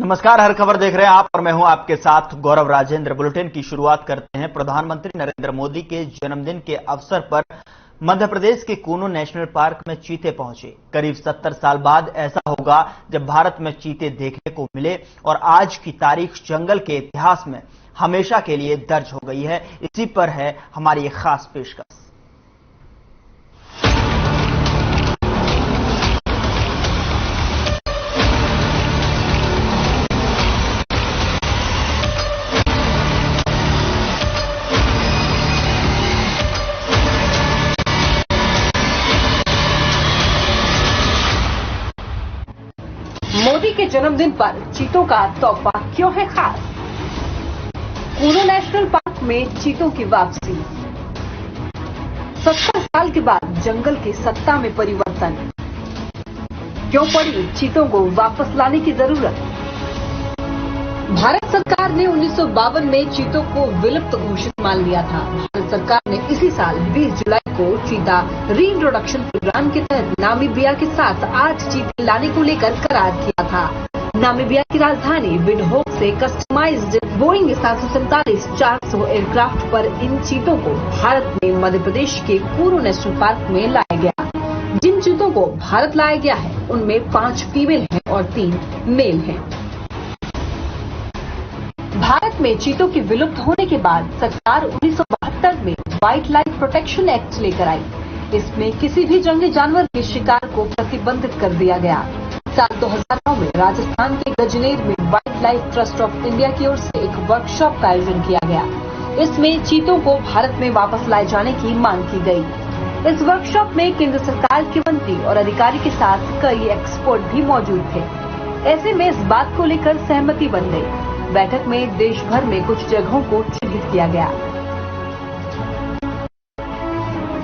नमस्कार, हर खबर देख रहे हैं आप और मैं हूं आपके साथ गौरव राजेंद्र। बुलेटिन की शुरुआत करते हैं। प्रधानमंत्री नरेंद्र मोदी के जन्मदिन के अवसर पर मध्य प्रदेश के कूनो नेशनल पार्क में चीते पहुंचे। करीब 70 साल बाद ऐसा होगा जब भारत में चीते देखने को मिले और आज की तारीख जंगल के इतिहास में हमेशा के लिए दर्ज हो गई है। इसी पर है हमारी एक खास पेशकश। मोदी के जन्मदिन पर चीतों का तोहफा क्यों है खास? कूनो नेशनल पार्क में चीतों की वापसी। 70 साल के बाद जंगल की सत्ता में परिवर्तन। क्यों पड़ी चीतों को वापस लाने की जरूरत? भारत सरकार ने 1952 में चीतों को विलुप्त घोषित मान लिया था। भारत सरकार ने इसी साल 20 जुलाई को चीता रीइंट्रोडक्शन प्रोग्राम के तहत नामीबिया के साथ 8 चीते लाने को लेकर करार किया था। नामीबिया की राजधानी विंडहोक से कस्टमाइज्ड बोइंग 747-400 एयरक्राफ्ट पर इन चीतों को भारत में मध्य प्रदेश के कूनो नेशनल पार्क में लाया गया। जिन चीतों को भारत लाया गया है उनमें 5 फीमेल हैं और 3 मेल हैं। भारत में चीतों के विलुप्त होने के बाद सरकार 1972 में वाइल्ड लाइफ प्रोटेक्शन एक्ट लेकर आई। इसमें किसी भी जंगली जानवर के शिकार को प्रतिबंधित कर दिया गया। साल 2009 में राजस्थान के गजनेर में wild life trust of India की ओर से एक वर्कशॉप का आयोजन किया गया। इसमें चीतों को भारत में वापस लाए जाने की मांग की गई। इस वर्कशॉप में केंद्र सरकार के मंत्री और अधिकारी के साथ कई एक्सपर्ट भी मौजूद थे। ऐसे में इस बात को लेकर सहमति बन गई। बैठक में देश भर में कुछ जगहों को चिन्हित किया गया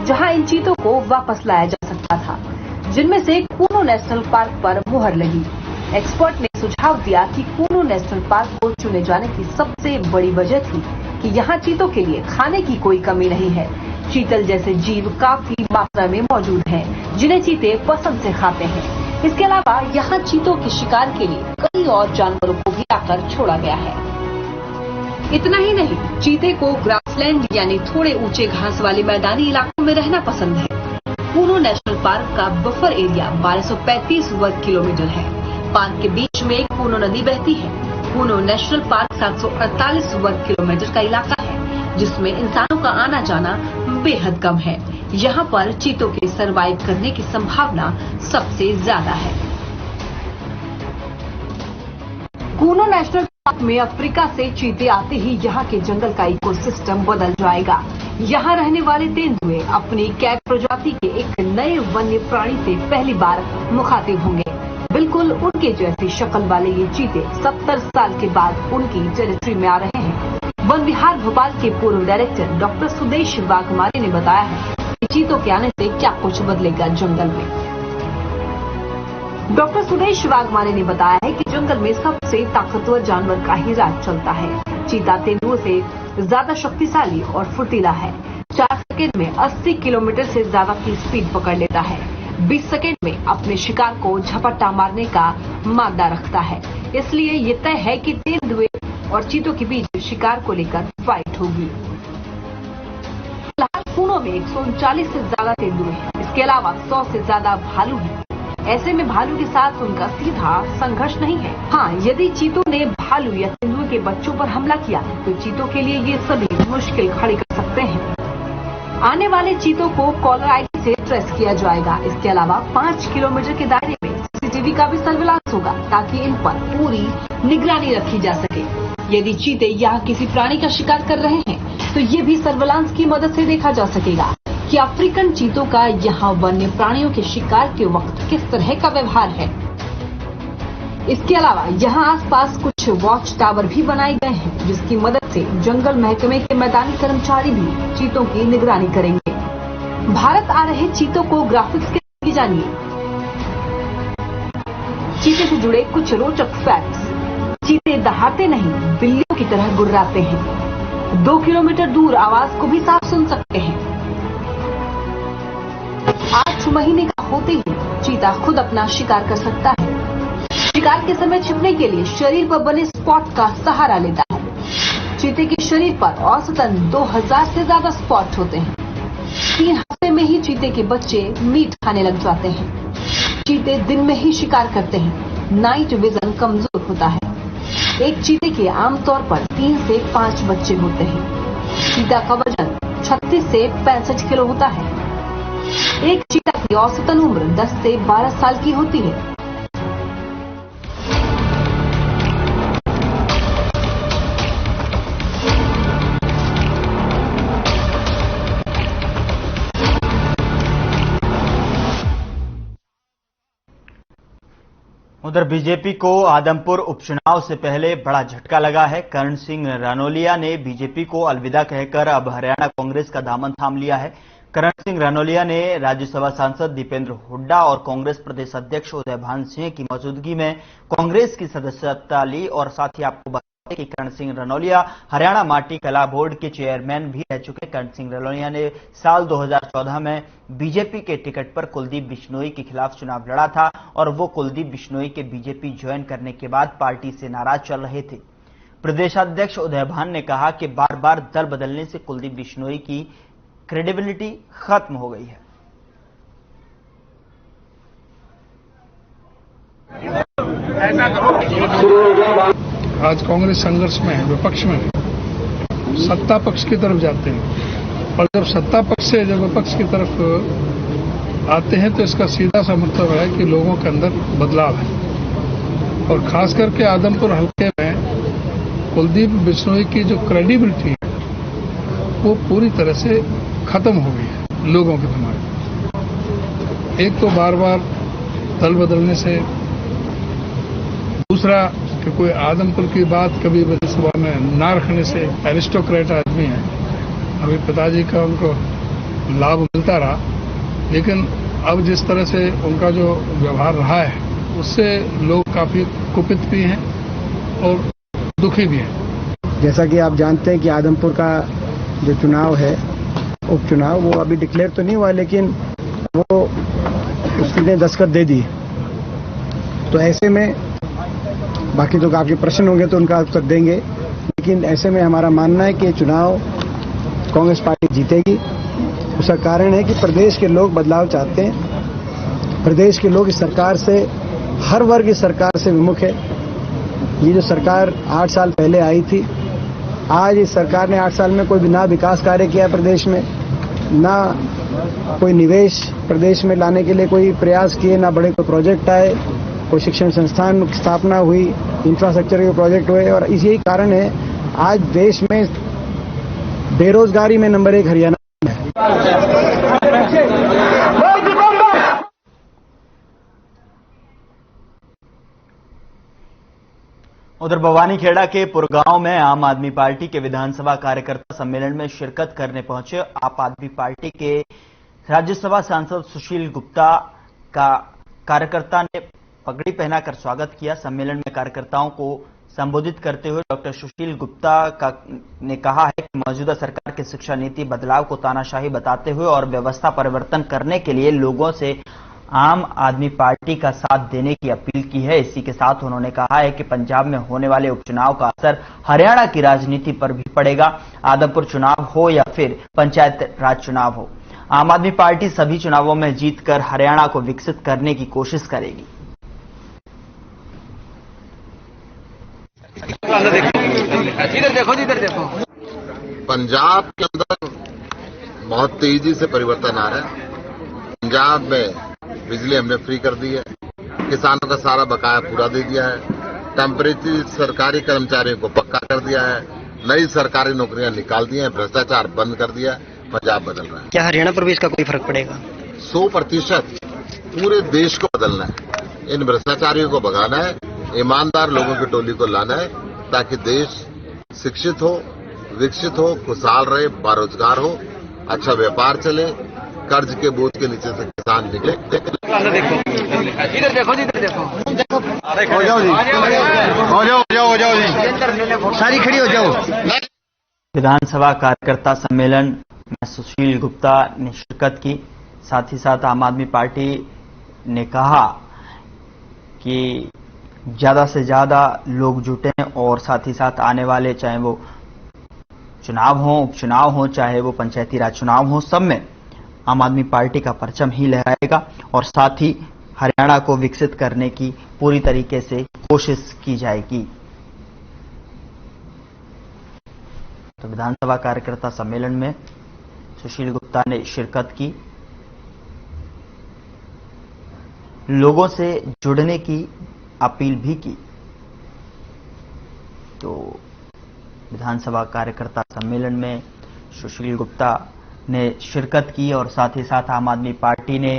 जहां इन चीतों को वापस लाया जा सकता था, जिनमें से कूनो नेशनल पार्क पर मुहर लगी। एक्सपर्ट ने सुझाव दिया कि कूनो नेशनल पार्क को चुने जाने की सबसे बड़ी वजह थी कि यहां चीतों के लिए खाने की कोई कमी नहीं है। चीतल जैसे जीव काफी मात्रा में मौजूद हैं, जिन्हें चीते पसंद से खाते हैं। इसके अलावा यहाँ चीतों के शिकार के लिए कई और जानवरों को भी आकर छोड़ा गया है। इतना ही नहीं, चीते को ग्रासलैंड यानी थोड़े ऊंचे घास वाले मैदानी इलाकों में रहना पसंद है। कूनो नेशनल पार्क का बफर एरिया 1235 वर्ग किलोमीटर है। पार्क के बीच में कूनो नदी बहती है। कूनो नेशनल पार्क 748 वर्ग किलोमीटर का इलाका है, जिसमें इंसानों का आना जाना बेहद कम है। यहाँ पर चीतों के सरवाइव करने की संभावना सबसे ज्यादा है। कूनो नेशनल पार्क में अफ्रीका से चीते आते ही यहाँ के जंगल का इकोसिस्टम बदल जाएगा। यहाँ रहने वाले तेंदुए अपनी कैट प्रजाति के एक नए वन्य प्राणी से पहली बार मुखातिब होंगे। बिल्कुल उनके जैसी शक्ल वाले ये चीते 70 साल के बाद उनकी टेरिटरी में आ रहे हैं। वन विहार भोपाल के पूर्व डायरेक्टर डॉक्टर सुदेश वाघमारे ने बताया है कि चीतों के आने से क्या कुछ बदलेगा जंगल में। डॉक्टर सुदेश वाघमारे ने बताया है कि जंगल में सबसे ताकतवर जानवर का ही राज चलता है। चीता तेंदुओं से ज्यादा शक्तिशाली और फुर्तीला है। 4 सेकेंड में 80 किलोमीटर से ज्यादा की स्पीड पकड़ लेता है। 20 सेकेंड में अपने शिकार को झपट्टा मारने का मादा रखता है। इसलिए ये तय है कि तेंदुए और चीतों के बीच शिकार को लेकर फाइट होगी। फिलहाल कूनो में 139 से ज्यादा तेंदुए हैं। इसके अलावा 100 से ज्यादा भालू हैं। ऐसे में भालू के साथ उनका सीधा संघर्ष नहीं है। हाँ, यदि चीतों ने भालू या तेंदुए के बच्चों पर हमला किया तो चीतों के लिए ये सभी मुश्किल खड़ी कर सकते हैं। आने वाले चीतों को कॉलर आईडी से ट्रेस किया जाएगा। इसके अलावा 5 किलोमीटर के दायरे में सीसीटीवी का भी सर्विलांस होगा ताकि इन पर पूरी निगरानी रखी जा सके। यदि चीते यहाँ किसी प्राणी का शिकार कर रहे हैं तो ये भी सर्विलांस की मदद से देखा जा सकेगा कि अफ्रीकन चीतों का यहाँ वन्य प्राणियों के शिकार के वक्त किस तरह का व्यवहार है। इसके अलावा यहाँ आसपास कुछ वॉच टावर भी बनाए गए हैं, जिसकी मदद से जंगल महकमे के मैदानी कर्मचारी भी चीतों की निगरानी करेंगे। भारत आ रहे चीतों को ग्राफिक्स के जानिए। चीते से जुड़े कुछ रोचक फैक्ट्स। चीते दहाड़ते नहीं, बिल्लियों की तरह गुर्राते हैं। 2 किलोमीटर दूर आवाज को भी साफ सुन सकते हैं। 8 महीने का होते ही चीता खुद अपना शिकार कर सकता है। शिकार के समय छिपने के लिए शरीर पर बने स्पॉट का सहारा लेता है। चीते के शरीर पर औसतन 2000 से ज्यादा स्पॉट होते हैं। 3 हफ्ते में ही चीते के बच्चे मीट खाने लग जाते हैं। चीते दिन में ही शिकार करते हैं। नाइट विजन कमजोर होता है। एक चीते के आमतौर पर 3 से 5 बच्चे होते हैं। चीता का वजन 36 से 65 किलो होता है। एक चीता की औसतन उम्र 10 से 12 साल की होती है। उधर बीजेपी को आदमपुर उपचुनाव से पहले बड़ा झटका लगा है। करण सिंह रनौलिया ने बीजेपी को अलविदा कहकर अब हरियाणा कांग्रेस का दामन थाम लिया है। करण सिंह रनौलिया ने राज्यसभा सांसद दीपेंद्र हुड्डा और कांग्रेस प्रदेश अध्यक्ष उदय भान सिंह की मौजूदगी में कांग्रेस की सदस्यता ली और साथ ही आपको बता दें कि करण सिंह रनौलिया हरियाणा माटी कला बोर्ड के चेयरमैन भी रह चुके। करण सिंह रनौलिया ने साल 2014 में बीजेपी के टिकट पर कुलदीप बिश्नोई के खिलाफ चुनाव लड़ा था और वो कुलदीप बिश्नोई के बीजेपी ज्वाइन करने के बाद पार्टी से नाराज चल रहे थे। प्रदेशाध्यक्ष उदय भान ने कहा कि बार बार दल बदलने से कुलदीप बिश्नोई की क्रेडिबिलिटी खत्म हो गई है। आज कांग्रेस संघर्ष में है, विपक्ष में है। सत्ता पक्ष की तरफ जाते हैं और जब सत्ता पक्ष से जब विपक्ष की तरफ आते हैं तो इसका सीधा सा मतलब है कि लोगों के अंदर बदलाव है। और खास करके आदमपुर हल्के में कुलदीप बिश्नोई की जो क्रेडिबिलिटी है वो पूरी तरह से खत्म हो गई है लोगों के दिमाग। एक तो बार बार दल बदलने से, दूसरा कि कोई आदमपुर की बात कभी विधानसभा में ना रखने से। एरिस्टोक्रेट आदमी है, अभी पिताजी का उनको लाभ मिलता रहा, लेकिन अब जिस तरह से उनका जो व्यवहार रहा है उससे लोग काफी कुपित भी हैं और दुखी भी हैं। जैसा कि आप जानते हैं कि आदमपुर का जो चुनाव है, उपचुनाव, वो अभी डिक्लेयर तो नहीं हुआ, लेकिन वो उसने दस्तखत दे दी। तो ऐसे में बाकी तो आपके प्रश्न होंगे तो उनका उत्तर देंगे, लेकिन ऐसे में हमारा मानना है कि चुनाव कांग्रेस पार्टी जीतेगी। उसका कारण है कि प्रदेश के लोग बदलाव चाहते हैं। प्रदेश के लोग इस सरकार से, हर वर्ग इस सरकार से विमुख है। ये जो सरकार 8 साल पहले आई थी, आज इस सरकार ने 8 साल में कोई ना विकास कार्य किया प्रदेश में, ना कोई निवेश प्रदेश में लाने के लिए कोई प्रयास किए, ना बड़े कोई प्रोजेक्ट आए, कोई शिक्षण संस्थान की स्थापना हुई, इंफ्रास्ट्रक्चर के प्रोजेक्ट हुए। और इसी कारण है आज देश में बेरोजगारी में नंबर 1 हरियाणा है। उधर बवानीखेड़ा के पुरगांव में आम आदमी पार्टी के विधानसभा कार्यकर्ता सम्मेलन में शिरकत करने पहुंचे आप आदमी पार्टी के राज्यसभा सांसद सुशील गुप्ता का कार्यकर्ता ने पगड़ी पहनाकर स्वागत किया। सम्मेलन में कार्यकर्ताओं को संबोधित करते हुए डॉक्टर सुशील गुप्ता ने कहा है कि मौजूदा सरकार की शिक्षा नीति बदलाव को तानाशाही बताते हुए और व्यवस्था परिवर्तन करने के लिए लोगों से आम आदमी पार्टी का साथ देने की अपील की है। इसी के साथ उन्होंने कहा है कि पंजाब में होने वाले उपचुनाव का असर हरियाणा की राजनीति पर भी पड़ेगा। आदमपुर चुनाव हो या फिर पंचायत राज चुनाव हो, आम आदमी पार्टी सभी चुनावों में जीतकर हरियाणा को विकसित करने की कोशिश करेगी। इधर देखो। पंजाब के अंदर बहुत तेजी से परिवर्तन आ रहा है। पंजाब में बिजली हमने फ्री कर दी है, किसानों का सारा बकाया पूरा दे दिया है, टेम्परेरी सरकारी कर्मचारियों को पक्का कर दिया है, नई सरकारी नौकरियां निकाल दी हैं, भ्रष्टाचार बंद कर दिया है। पंजाब बदल रहा है। क्या हरियाणा पर भी इसका कोई फर्क पड़ेगा? 100% पूरे देश को बदलना है। इन भ्रष्टाचारियों को भगाना है, ईमानदार लोगों की टोली को लाना है, ताकि देश शिक्षित हो, विकसित हो, खुशहाल रहे, बेरोजगार हो, अच्छा व्यापार चले, कर्ज के बोझ के नीचे से किसान निकले। इधर देखो। हो जाओ जी। सारी खड़ी हो जाओ। विधानसभा कार्यकर्ता सम्मेलन में सुशील गुप्ता ने शिरकत की। साथ ही साथ आम आदमी पार्टी ने कहा कि ज्यादा से ज्यादा लोग जुटें और साथ ही साथ आने वाले चाहे वो चुनाव हो, उपचुनाव हो, चाहे वो पंचायती राज चुनाव हो, सब में आम आदमी पार्टी का परचम ही लहराएगा और साथ ही हरियाणा को विकसित करने की पूरी तरीके से कोशिश की जाएगी। तो विधानसभा कार्यकर्ता सम्मेलन में सुशील गुप्ता ने शिरकत की, लोगों से जुड़ने की अपील भी की। तो विधानसभा कार्यकर्ता सम्मेलन में सुशील गुप्ता ने शिरकत की और साथ ही साथ आम आदमी पार्टी ने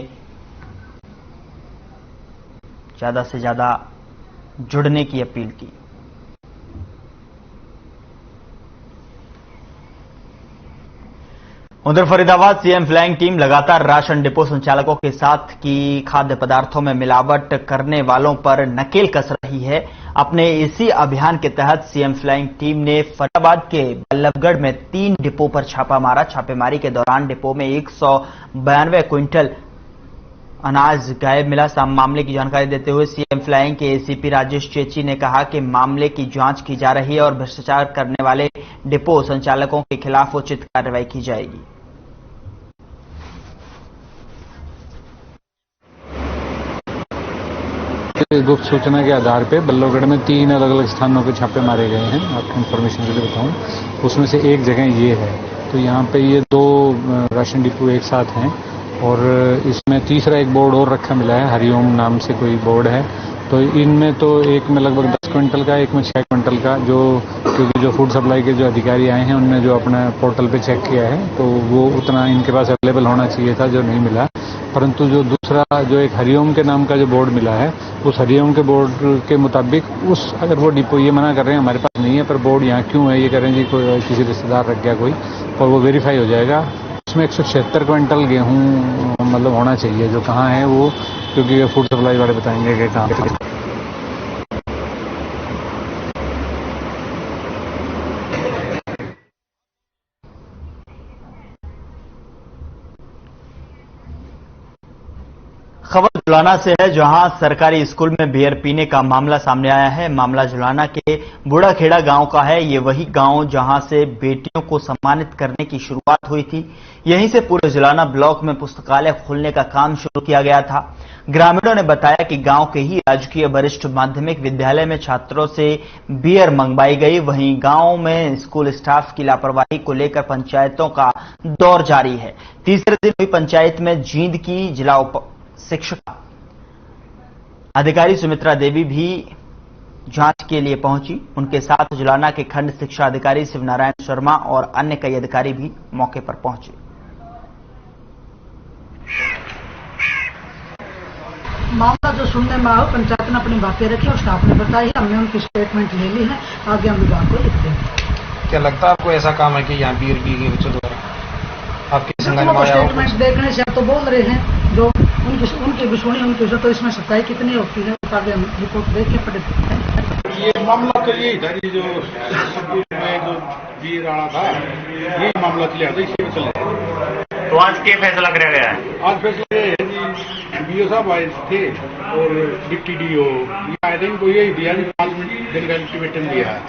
ज्यादा से ज्यादा जुड़ने की अपील की। उधर फरीदाबाद सीएम फ्लाइंग टीम लगातार राशन डिपो संचालकों के साथ की खाद्य पदार्थों में मिलावट करने वालों पर नकेल कस रही है। अपने इसी अभियान के तहत सीएम फ्लाइंग टीम ने फरीदाबाद के बल्लभगढ़ में 3 डिपो पर छापा मारा। छापेमारी के दौरान डिपो में 192 क्विंटल अनाज गायब मिला। मामले की जानकारी देते हुए सीएम फ्लाइंग के एसीपी राजेश चेची ने कहा कि मामले की जांच की जा रही है और भ्रष्टाचार करने वाले डिपो संचालकों के खिलाफ उचित कार्रवाई की जाएगी। गुप्त सूचना के आधार पे बल्लभगढ़ में 3 अलग अलग स्थानों पे छापे मारे गए हैं। आपको इन्फॉर्मेशन के लिए बताऊं, उसमें से एक जगह ये है। तो यहाँ पे ये 2 राशन डिपो एक साथ हैं और इसमें तीसरा एक बोर्ड और रखा मिला है, हरिओम नाम से कोई बोर्ड है। तो इनमें तो एक में लगभग 10 क्विंटल का, एक में 6 क्विंटल का, क्योंकि जो फूड सप्लाई के जो अधिकारी आए हैं उनने जो अपना पोर्टल पे चेक किया है तो वो उतना इनके पास अवेलेबल होना चाहिए था, जो नहीं मिला। परंतु जो दूसरा जो एक हरिओम के नाम का जो बोर्ड मिला है, उस हरिओम के बोर्ड के मुताबिक अगर वो डिपो ये मना कर रहे हैं हमारे पास नहीं है, पर बोर्ड यहाँ क्यों है ये कह रहे हैं जी कोई किसी रिश्तेदार रख गया कोई, और वो वेरीफाई हो जाएगा। उसमें 176 क्विंटल गेहूँ मतलब होना चाहिए, जो कहाँ है वो, क्योंकि फूड सप्लाई वाले बताएंगे कि कहाँ। खबर जुलाना से है, जहां सरकारी स्कूल में बियर पीने का मामला सामने आया है। मामला जुलाना के बूढ़ाखेड़ा गांव का है। ये वही गांव जहां से बेटियों को सम्मानित करने की शुरुआत हुई थी। यहीं से पूरे जुलाना ब्लॉक में पुस्तकालय खोलने का काम शुरू किया गया था। ग्रामीणों ने बताया कि गांव के ही राजकीय वरिष्ठ माध्यमिक विद्यालय में छात्रों से बियर मंगवाई गई। वहीं गांव में स्कूल स्टाफ की लापरवाही को लेकर पंचायतों का दौर जारी है। तीसरे दिन हुई पंचायत में जींद की जिला शिक्षिका अधिकारी सुमित्रा देवी भी जांच के लिए पहुंची। उनके साथ जुलाना के खंड शिक्षा अधिकारी शिवनारायण शर्मा और अन्य कई अधिकारी भी मौके पर पहुंचे। मामला जो सुनने में आया, पंचायत ने अपनी बातें रखी और स्टाफ ने बताई, हमने उनकी स्टेटमेंट ले ली है, आगे हम विभाग को लिखते हैं। क्या लगता है आपको ऐसा काम है कि यहाँ बीयर पी के बच्चों द्वारा आपके स्टेटमेंट देखने से तो बोल रहे हैं, जो उनकी भी सुनी, उनकी तो इसमें सच्चाई कितनी होती है आगे हम रिपोर्ट देख के पड़े। ये मामला तो यही था कि जो बीयर आना था, यही मामला चले था, इसी में चले। तो आज क्या फैसला किया गया है? आज फैसला ये है जी, बीओ साहब आए थे और डिप्टी डीओ आए थे, इनको यही दिया कि 5 दिन का अल्टीमेटम दिया है।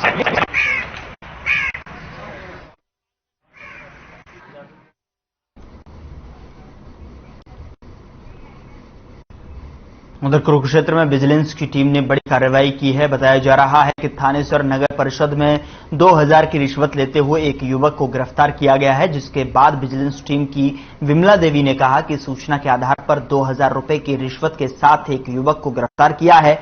उधर कुरुक्षेत्र में विजिलेंस की टीम ने बड़ी कार्रवाई की है। बताया जा रहा है कि थानेसर नगर परिषद में 2000 की रिश्वत लेते हुए एक युवक को गिरफ्तार किया गया है, जिसके बाद विजिलेंस टीम की विमला देवी ने कहा कि सूचना के आधार पर 2000 रुपए की रिश्वत के साथ एक युवक को गिरफ्तार किया है।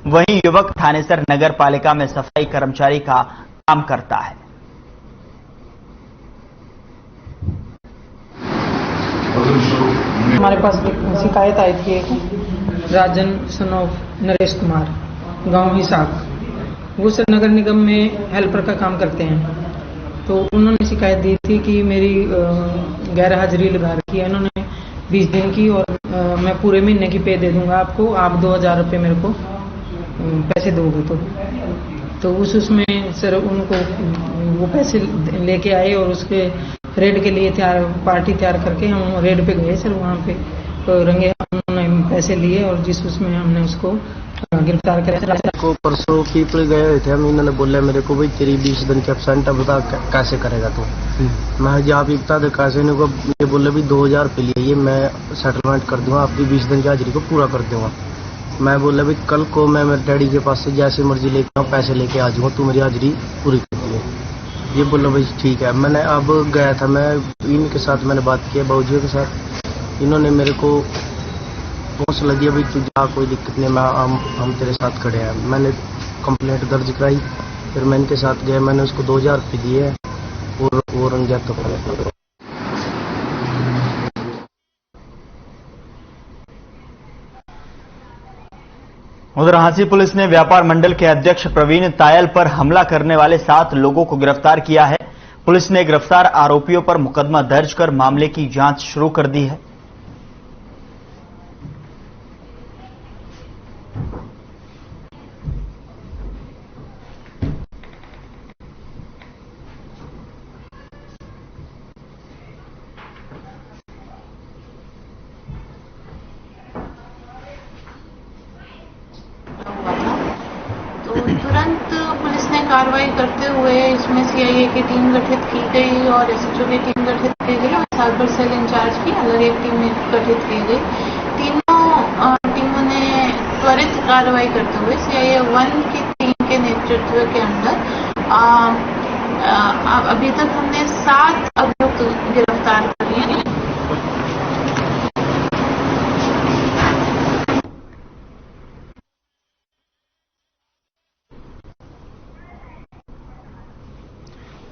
वहीं युवक थानेसर नगर पालिका में सफाई कर्मचारी का काम करता है। हमारे पास शिकायत आई थी एक राजन सन ऑफ नरेश कुमार, गांव हिसाब, वो सर नगर निगम में हेल्पर का काम करते हैं। तो उन्होंने शिकायत दी थी कि मेरी गैर हाजिरी लगा रखी है उन्होंने 20 दिन की, और मैं पूरे महीने की पे दे दूंगा आपको, आप 2000 रुपये मेरे को पैसे दोगे तो उसमें सर उनको वो पैसे लेके आए और उसके रेड के लिए पार्टी तैयार करके हम रेड पे गए सर। वहाँ पे तो रंगे उन्होंने पैसे लिए और जिस उसमें हमने उसको गिरफ्तार करें। को परसों पीपल गए हुए थे हम, इन्होंने बोला मेरे को भाई तेरी 20 दिन की एब्सेंट है, बता कैसे करेगा तू। मैं जी आप ही बता दे कैसे। इनको ये बोले भी 2000 रुपये लिए ये मैं सेटलमेंट कर दूंगा, आपकी 20 दिन की हाजिरी को पूरा कर दूंगा। मैं बोला भी कल को मैं मेरे डैडी के पास से जैसे मर्जी लेके आऊँ, पैसे लेके आ जाऊँगा, तू मेरी हाजिरी पूरी कर दिए। ये बोला भाई ठीक है। मैंने अब गया था, मैं इनके साथ मैंने बात किया बाबूजी के साथ, इन्होंने मेरे को हौसला दिया भाई तू जा, कोई दिक्कत नहीं, मैं हम तेरे साथ खड़े हैं। मैंने कंप्लेंट दर्ज कराई, फिर मैं इनके साथ गया, मैंने उसको 2000 रुपये दिए और वो रंगत तो पड़े। उधर हांसी पुलिस ने व्यापार मंडल के अध्यक्ष प्रवीण तायल पर हमला करने वाले 7 लोगों को गिरफ्तार किया है। पुलिस ने गिरफ्तार आरोपियों पर मुकदमा दर्ज कर मामले की जांच शुरू कर दी है। तुरंत पुलिस ने कार्रवाई करते हुए इसमें सीआईए की टीम गठित की गई और एसएचओ की टीम गठित की गई और साइबर सेल इंचार्ज की अलग एक टीम गठित की गई। तीनों टीमों ने त्वरित कार्रवाई करते हुए सीआईए 1 की टीम के नेतृत्व के अंदर अभी तक हमने 7 अभियुक्त गिरफ्तार कर लिए हैं।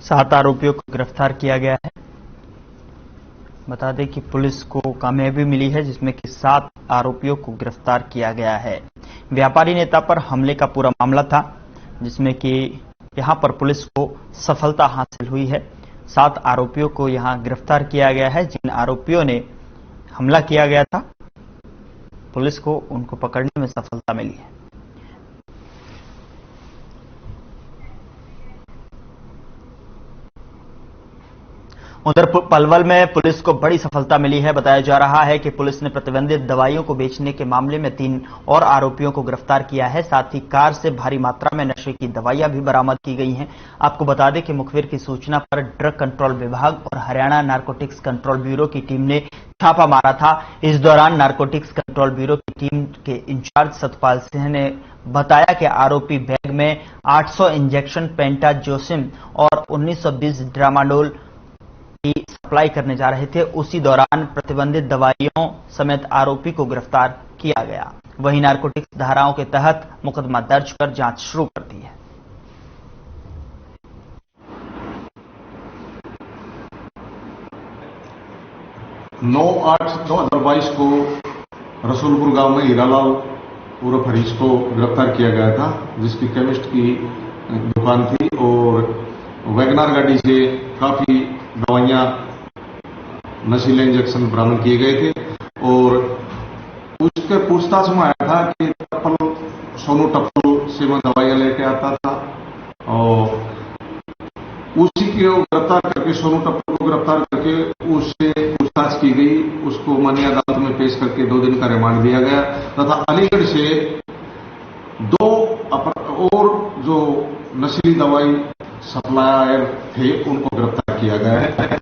सात आरोपियों को गिरफ्तार किया गया है। बता दें कि पुलिस को कामयाबी मिली है जिसमें कि 7 आरोपियों को गिरफ्तार किया गया है। व्यापारी नेता पर हमले का पूरा मामला था जिसमें कि यहां पर पुलिस को सफलता हासिल हुई है। 7 आरोपियों को यहां गिरफ्तार किया गया है। जिन आरोपियों ने हमला किया गया था पुलिस को उनको पकड़ने में सफलता मिली है। उधर पलवल में पुलिस को बड़ी सफलता मिली है। बताया जा रहा है कि पुलिस ने प्रतिबंधित दवाइयों को बेचने के मामले में 3 और आरोपियों को गिरफ्तार किया है। साथ ही कार से भारी मात्रा में नशे की दवाइयां भी बरामद की गई हैं। आपको बता दें कि मुखबिर की सूचना पर ड्रग कंट्रोल विभाग और हरियाणा नारकोटिक्स कंट्रोल ब्यूरो की टीम ने छापा मारा था। इस दौरान नारकोटिक्स कंट्रोल ब्यूरो की टीम के इंचार्ज सतपाल सिंह ने बताया कि आरोपी बैग में 800 इंजेक्शन पेंटाजोसिम और 1920 ड्रामाडोल की सप्लाई करने जा रहे थे। उसी दौरान प्रतिबंधित दवाइयों समेत आरोपी को गिरफ्तार किया गया। वहीं नारकोटिक्स धाराओं के तहत मुकदमा दर्ज कर जांच शुरू कर दी है। 9/8/2022 को रसूलपुर गांव में हीरालाल उर्फ हरीश को गिरफ्तार किया गया था, जिसकी केमिस्ट की दुकान थी और वैगनार गाड़ी से काफी दवाइयां नशीले इंजेक्शन बरामद किए गए थे और उसके पूछताछ में आया था कि सोनू टप्पल से मैं दवाइयां लेके आता था और उसी को गिरफ्तार करके सोनू टप्पल को गिरफ्तार करके उससे पूछताछ की गई। उसको माननीय अदालत में पेश करके 2 दिन का रिमांड दिया गया तथा अलीगढ़ से 2 और जो नशीली दवाई सप्लायर थे उनको गिरफ्तार किया गया है।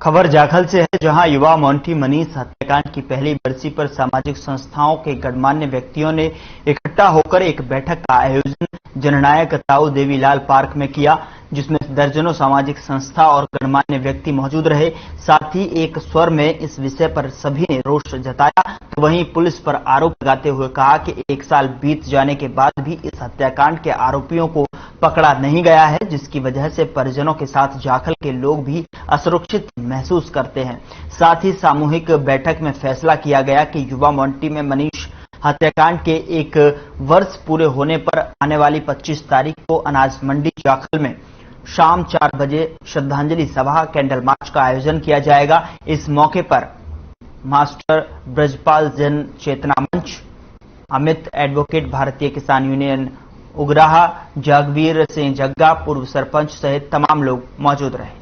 खबर जाखल से है, जहां युवा मोंटी मनीष हत्याकांड की पहली बरसी पर सामाजिक संस्थाओं के गणमान्य व्यक्तियों ने इकट्ठा होकर एक बैठक का आयोजन जननायक ताऊ देवीलाल पार्क में किया, जिसमें दर्जनों सामाजिक संस्था और गणमान्य व्यक्ति मौजूद रहे। साथ ही एक स्वर में इस विषय पर सभी ने रोष जताया। तो वहीं पुलिस पर आरोप लगाते हुए कहा कि 1 साल बीत जाने के बाद भी इस हत्याकांड के आरोपियों को पकड़ा नहीं गया है, जिसकी वजह से परिजनों के साथ जाखल के लोग भी असुरक्षित महसूस करते हैं। साथ ही सामूहिक बैठक में फैसला किया गया कि युवा मोंटी में मनीष हत्याकांड के 1 वर्ष पूरे होने पर आने वाली 25 तारीख को अनाज मंडी जाखल में शाम 4 बजे श्रद्धांजलि सभा कैंडल मार्च का आयोजन किया जाएगा। इस मौके पर मास्टर ब्रजपाल जन चेतना मंच, अमित एडवोकेट भारतीय किसान यूनियन उगराहा, जगवीर सिंह जग्गा पूर्व सरपंच सहित तमाम लोग मौजूद रहे।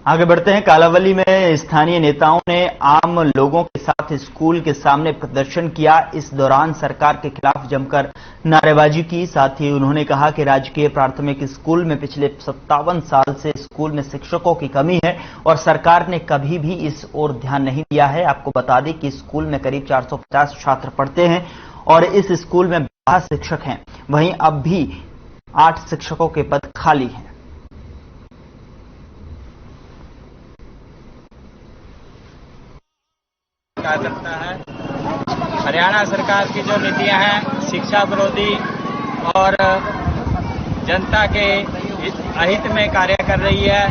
आगे बढ़ते हैं। कालावली में स्थानीय नेताओं ने आम लोगों के साथ स्कूल के सामने प्रदर्शन किया। इस दौरान सरकार के खिलाफ जमकर नारेबाजी की। साथ ही उन्होंने कहा कि राजकीय प्राथमिक स्कूल में पिछले 57 साल से स्कूल में शिक्षकों की कमी है और सरकार ने कभी भी इस ओर ध्यान नहीं दिया है। आपको बता दें कि स्कूल में करीब 450 छात्र पढ़ते हैं और इस स्कूल में 12 शिक्षक हैं। वहीं अब भी 8 शिक्षकों के पद खाली हैं। सकता है हरियाणा सरकार की जो नीतियां हैं शिक्षा विरोधी और जनता के अहित में कार्य कर रही है,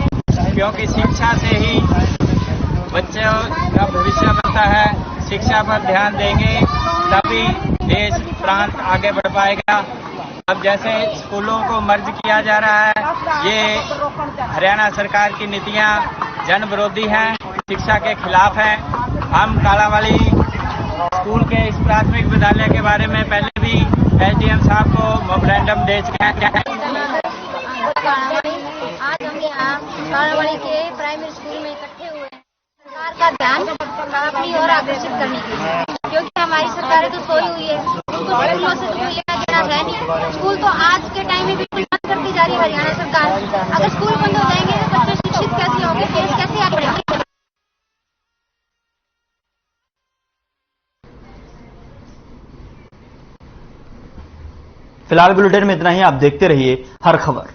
क्योंकि शिक्षा से ही बच्चों का भविष्य बनता है। शिक्षा पर ध्यान देंगे तभी देश प्रांत आगे बढ़ पाएगा। अब जैसे स्कूलों को मर्ज किया जा रहा है, ये हरियाणा सरकार की नीतियां जन विरोधी हैं, शिक्षा के खिलाफ हैं। हम कालावाली स्कूल के इस प्राथमिक विद्यालय के बारे में पहले भी एसडीएम साहब को मेमोरेंडम दे चुके हैं। आज हम यहाँ कालावाली के प्राइमरी स्कूल में इकट्ठे हुए हैं सरकार का ध्यान अपनी ओर आकर्षित करने के लिए, क्योंकि हमारी सरकार तो सोई हुई है, उसको स्कूलों से कोई लेना देना है नहीं। स्कूल तो आज के टाइम में बिल्कुल बंद करती जा रही है हरियाणा सरकार। अगर स्कूल बंद हो जाएंगे तो बच्चे शिक्षित कैसे होंगे, देश कैसे आगे बढ़ेंगे। फिलहाल बुलेटिन में इतना ही। आप देखते रहिए हर खबर।